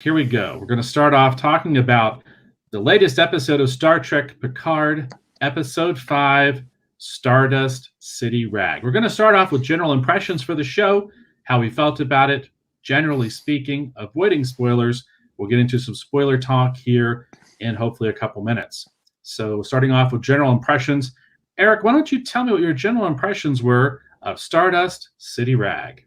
Here we go. We're going to start off talking about the latest episode of Star Trek Picard, Episode 5, Stardust City Rag. We're going to start off with general impressions for the show, how we felt about it, generally speaking, avoiding spoilers. We'll get into some spoiler talk here in hopefully a couple minutes. So, starting off with general impressions, Eric, why don't you tell me what your general impressions were of Stardust City Rag?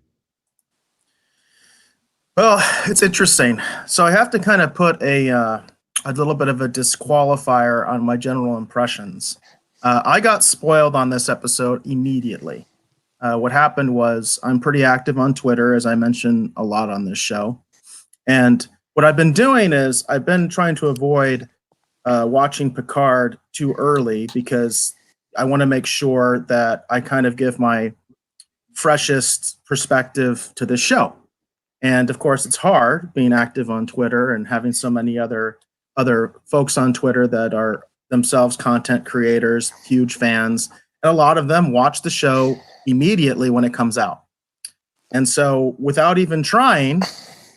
Well, it's interesting. So I have to kind of put a little bit of a disqualifier on my general impressions. I got spoiled on this episode immediately. What happened was I'm pretty active on Twitter, as I mentioned a lot on this show. And what I've been doing is I've been trying to avoid watching Picard too early because I want to make sure that I kind of give my freshest perspective to the show. And of course, it's hard being active on Twitter and having so many other folks on Twitter that are themselves content creators, huge fans, and a lot of them watch the show immediately when it comes out. And so, without even trying,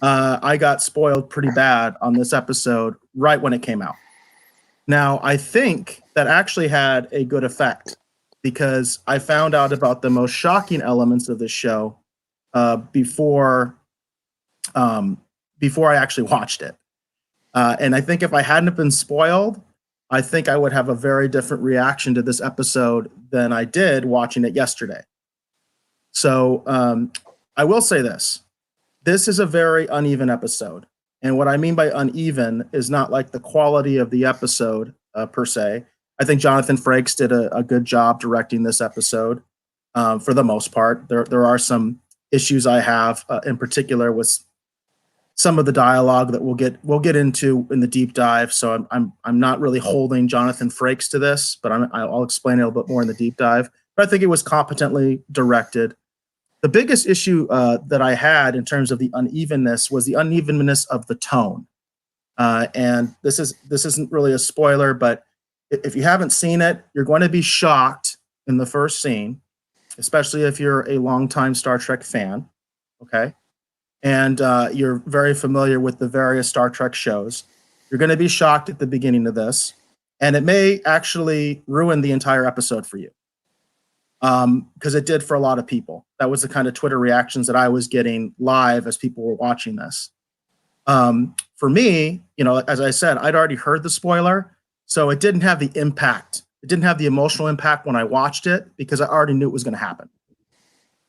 I got spoiled pretty bad on this episode right when it came out. Now, I think that actually had a good effect because I found out about the most shocking elements of this show before I actually watched it. And I think if I hadn't been spoiled, I think I would have a very different reaction to this episode than I did watching it yesterday. So I will say this. This is a very uneven episode. And what I mean by uneven is not like the quality of the episode per se. I think Jonathan Frakes did a good job directing this episode for the most part. There are some issues I have in particular with some of the dialogue that we'll get into in the deep dive. So I'm not really holding Jonathan Frakes to this, but I'll explain it a little bit more in the deep dive. But I think it was competently directed. The biggest issue that I had in terms of the unevenness was the unevenness of the tone. And this isn't really a spoiler, but if you haven't seen it, you're going to be shocked in the first scene, especially if you're a longtime Star Trek fan. Okay. And you're very familiar with the various Star Trek shows. You're going to be shocked at the beginning of this, and it may actually ruin the entire episode for you, because it did for a lot of people. That was the kind of Twitter reactions that I was getting live as people were watching this. For me, as I said, I'd already heard the spoiler, so it didn't have the impact. It didn't have the emotional impact when I watched it because I already knew it was going to happen.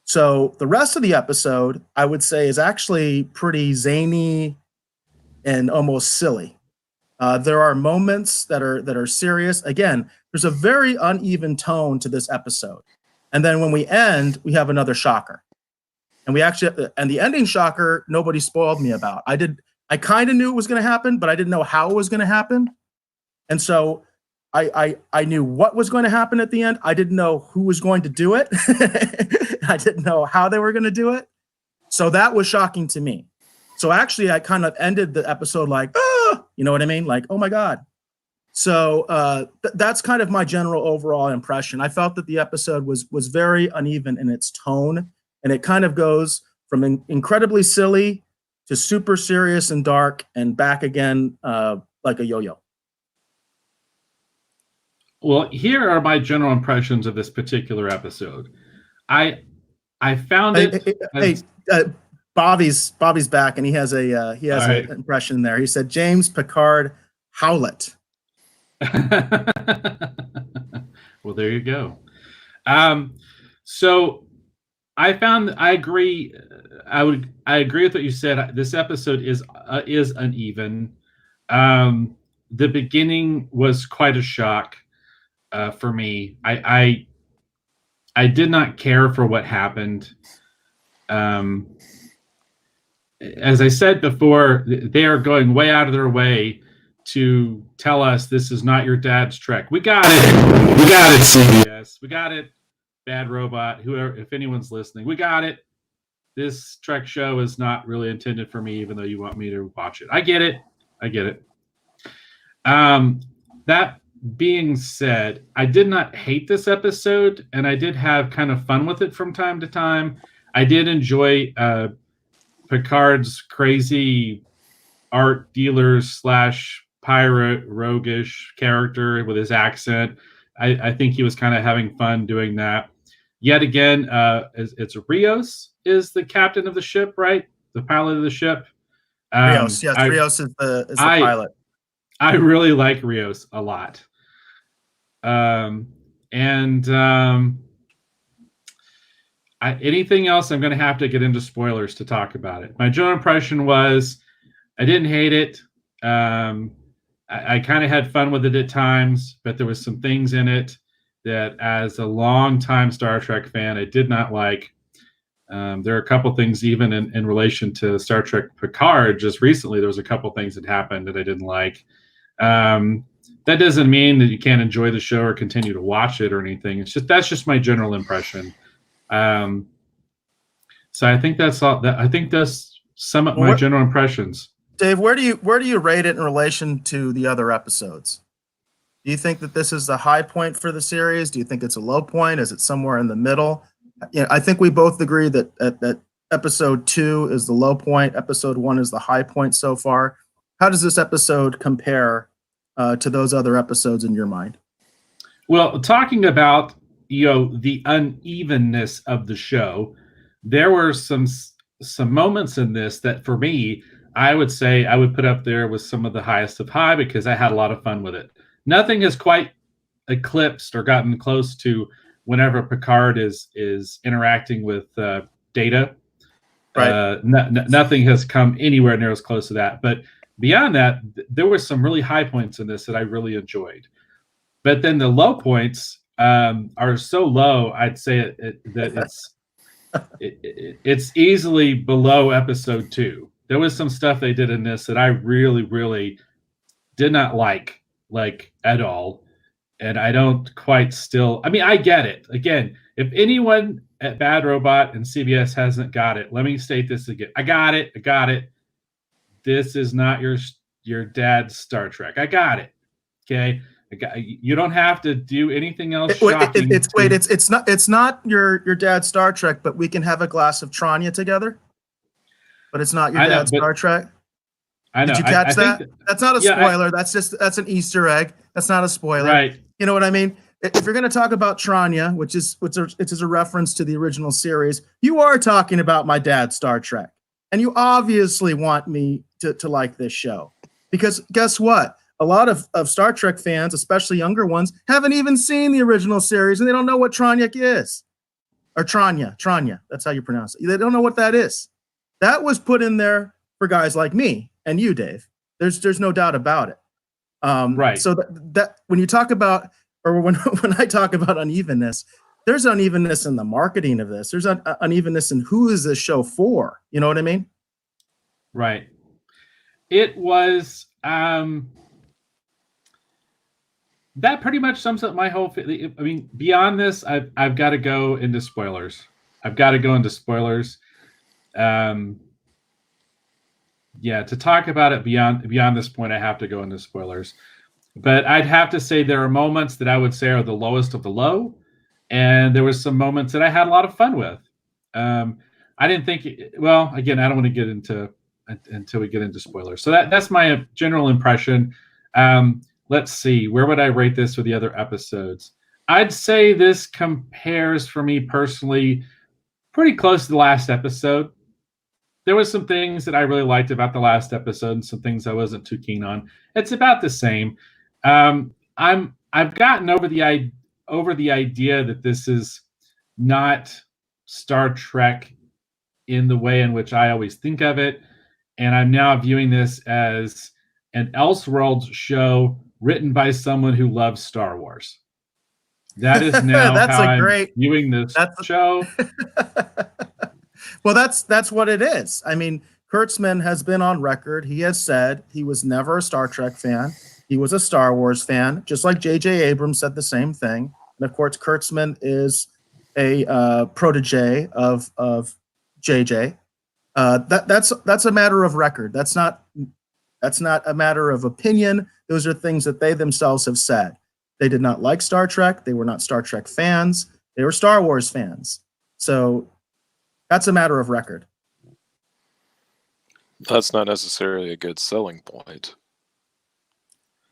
So the rest of the episode, I would say, is actually pretty zany and almost silly. There are moments that are serious. Again, there's a very uneven tone to this episode. And then when we end, we have another shocker. And the ending shocker, nobody spoiled me about. I kind of knew it was going to happen, but I didn't know how it was going to happen. And so I knew what was going to happen at the end. I didn't know who was going to do it. I didn't know how they were going to do it. So that was shocking to me. So actually, I kind of ended the episode like, you know what I mean? Like, oh my God. So that's kind of my general overall impression. I felt that the episode was very uneven in its tone, and it kind of goes from incredibly silly to super serious and dark and back again like a yo-yo. Well, here are my general impressions of this particular episode. I found it. Bobby's back, and he has an impression there. He said James Picard Howlett. Well, there you go. So I agree. I agree with what you said. This episode is uneven. The beginning was quite a shock for me. I did not care for what happened. As I said before, they are going way out of their way to tell us this is not your dad's Trek. We got it. We got it, CBS. We got it. Bad Robot, whoever, if anyone's listening, we got it. This Trek show is not really intended for me, even though you want me to watch it. I get it. That being said, I did not hate this episode, and I did have kind of fun with it from time to time. I did enjoy Picard's crazy art dealer slash pirate roguish character with his accent. I think he was kind of having fun doing that. Yet again, it's Rios is the captain of the ship, right? The pilot of the ship. Rios, yes, Rios is the pilot. I really like Rios a lot. Anything else, I'm going to have to get into spoilers to talk about it. My general impression was I didn't hate it. I kind of had fun with it at times, but there was some things in it that, as a long-time Star Trek fan, I did not like. There are a couple things, even in relation to Star Trek Picard. Just recently, there was a couple things that happened that I didn't like. That doesn't mean that you can't enjoy the show or continue to watch it or anything. That's just my general impression. So I think that's all. I think that's some of my general impressions. Dave, where do you rate it in relation to the other episodes? Do you think that this is the high point for the series? Do you think it's a low point? Is it somewhere in the middle? I think we both agree that episode 2 is the low point. Episode 1 is the high point so far. How does this episode compare to those other episodes in your mind? Well, talking about the unevenness of the show, there were some moments in this that, for me, I would say I would put up there with some of the highest of high, because I had a lot of fun with it. Nothing has quite eclipsed or gotten close to whenever Picard is interacting with Data. Right. Nothing has come anywhere near as close to that. But beyond that, there were some really high points in this that I really enjoyed. But then the low points are so low, I'd say that it's easily below episode 2. There was some stuff they did in this that I really, really did not like at all. And I don't quite still. I mean, I get it. Again, if anyone at Bad Robot and CBS hasn't got it, let me state this again. I got it. This is not your dad's Star Trek. I got it. Okay. You don't have to do anything else shocking. It's not your dad's Star Trek, but we can have a glass of Tranya together. But it's not your dad's Star Trek. I know. Did you catch that? That's not a spoiler. That's an Easter egg. That's not a spoiler. Right. You know what I mean? If you're going to talk about Tranya, which is a reference to the original series, you are talking about my dad's Star Trek. And you obviously want me to like this show. Because guess what? A lot of Star Trek fans, especially younger ones, haven't even seen the original series, and they don't know what Tranya is. Or Tranya. That's how you pronounce it. They don't know what that is. That was put in there for guys like me and you, Dave. There's no doubt about it. Right. So that when you talk about, or when I talk about unevenness, there's unevenness in the marketing of this. There's unevenness in who is this show for. You know what I mean? Right. It was that pretty much sums up my whole. I mean, beyond this, I've got to go into spoilers. Yeah, to talk about it beyond this point, I have to go into spoilers. But I'd have to say there are moments that I would say are the lowest of the low, and there was some moments that I had a lot of fun with. I didn't think. Well, again, I don't want to get into until we get into spoilers. So that's my general impression. Let's see, where would I rate this with the other episodes? I'd say this compares, for me personally, pretty close to the last episode. There was some things that I really liked about the last episode and some things I wasn't too keen on. It's about the same. I've gotten over the idea that this is not Star Trek in the way in which I always think of it, and I'm now viewing this as an Elseworlds show written by someone who loves Star Wars. That is now how I'm viewing this show. Well, that's what it is. I mean, Kurtzman has been on record. He has said he was never a Star Trek fan. He was a Star Wars fan, just like J.J. Abrams said the same thing. And of course, Kurtzman is a protege of J.J. That's a matter of record. That's not a matter of opinion. Those are things that they themselves have said. They did not like Star Trek. They were not Star Trek fans. They were Star Wars fans. So that's a matter of record. That's not necessarily a good selling point.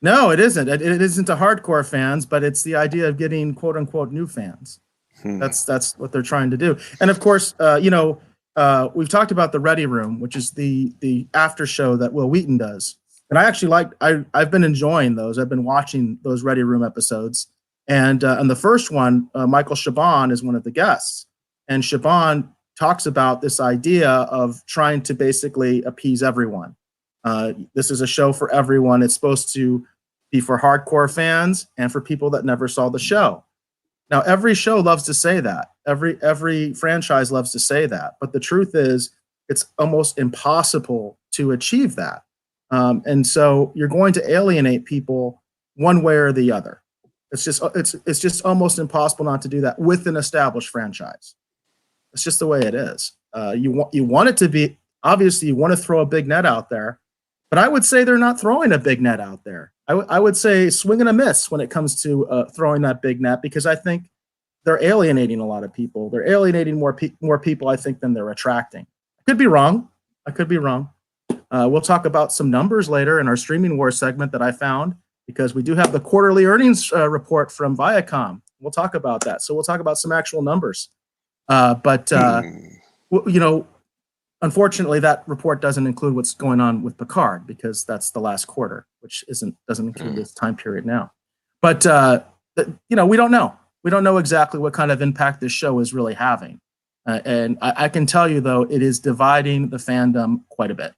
No, it isn't. It isn't to hardcore fans, but it's the idea of getting quote unquote new fans. That's what they're trying to do. And of course, we've talked about the Ready Room, which is the after show that Will Wheaton does. And I actually I've been enjoying those. I've been watching those Ready Room episodes. And the first one, Michael Chabon is one of the guests. And Chabon talks about this idea of trying to basically appease everyone. This is a show for everyone. It's supposed to be for hardcore fans and for people that never saw the show. Now, every show loves to say that. Every franchise loves to say that. But the truth is, it's almost impossible to achieve that. And so you're going to alienate people one way or the other. It's just almost impossible not to do that with an established franchise. It's just the way it is. You want it to be, obviously you want to throw a big net out there, but I would say they're not throwing a big net out there. I would say swing and a miss when it comes to throwing that big net, because I think they're alienating a lot of people. They're alienating more people, I think, than they're attracting. I could be wrong. We'll talk about some numbers later in our Streaming Wars segment that I found, because we do have the quarterly earnings report from Viacom. We'll talk about that. So we'll talk about some actual numbers. Unfortunately, that report doesn't include what's going on with Picard, because that's the last quarter, which doesn't include this time period now. But we don't know. We don't know exactly what kind of impact this show is really having. And I can tell you, though, it is dividing the fandom quite a bit.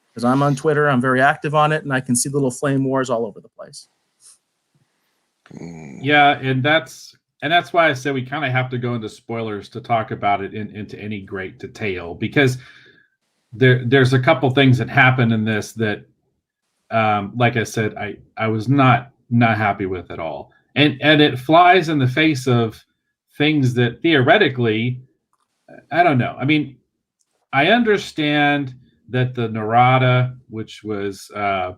Because I'm on Twitter, I'm very active on it, and I can see little flame wars all over the place. Yeah, and that's why I said we kind of have to go into spoilers to talk about it into any great detail, because there's a couple things that happen in this that, like I said, I was not happy with at all, and it flies in the face of things that theoretically, I don't know. I mean, I understand that the Narada, which was the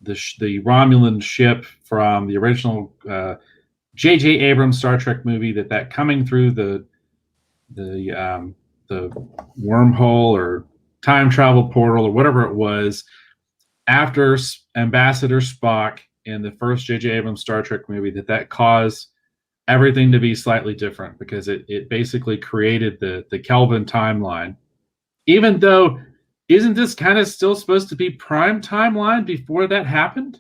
Romulan ship from the original J.J. Abrams Star Trek movie, that coming through the wormhole or time travel portal or whatever it was after Ambassador Spock in the first J.J. Abrams Star Trek movie, that caused everything to be slightly different, because it basically created the Kelvin timeline. Even though, isn't this kind of still supposed to be prime timeline before that happened?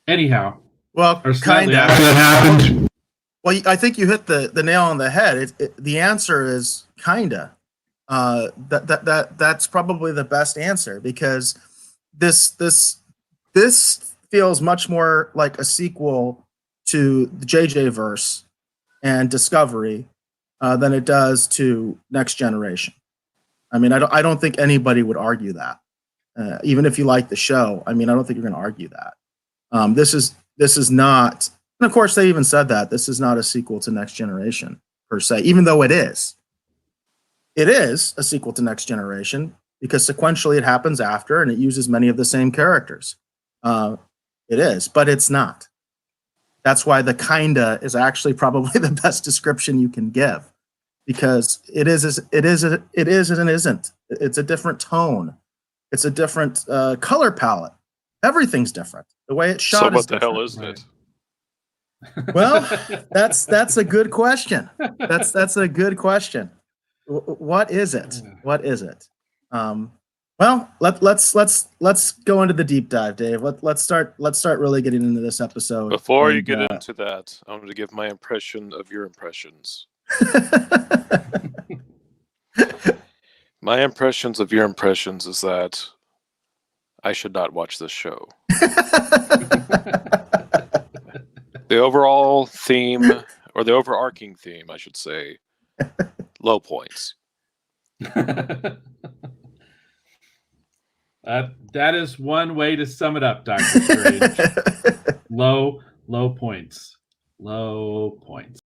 Anyhow. Well, kind of. After that happened. Well, I think you hit the nail on the head. The answer is kinda. That's probably the best answer, because this feels much more like a sequel to the JJ verse and Discovery than it does to Next Generation. I mean, I don't think anybody would argue that, even if you like the show. I mean, I don't think you're going to argue that. This is not, and of course they even said that this is not a sequel to Next Generation per se, even though it is. It is a sequel to Next Generation because sequentially it happens after, and it uses many of the same characters. It is, but it's not. That's why the kinda is actually probably the best description you can give, because it is and isn't. It's a different tone. It's a different color palette. Everything's different. The way it's shot. So what is the different. hell isn't it? Well, that's a good question. That's a good question. What is it? What is it? Well, let's go into the deep dive, Dave. Let's start really getting into this episode. Before you get into that, I'm going to give my impression of your impressions. My impressions of your impressions is that I should not watch this show. The overall theme, or the overarching theme, I should say, low points. That is one way to sum it up, Dr. Strange. Low points. Low points.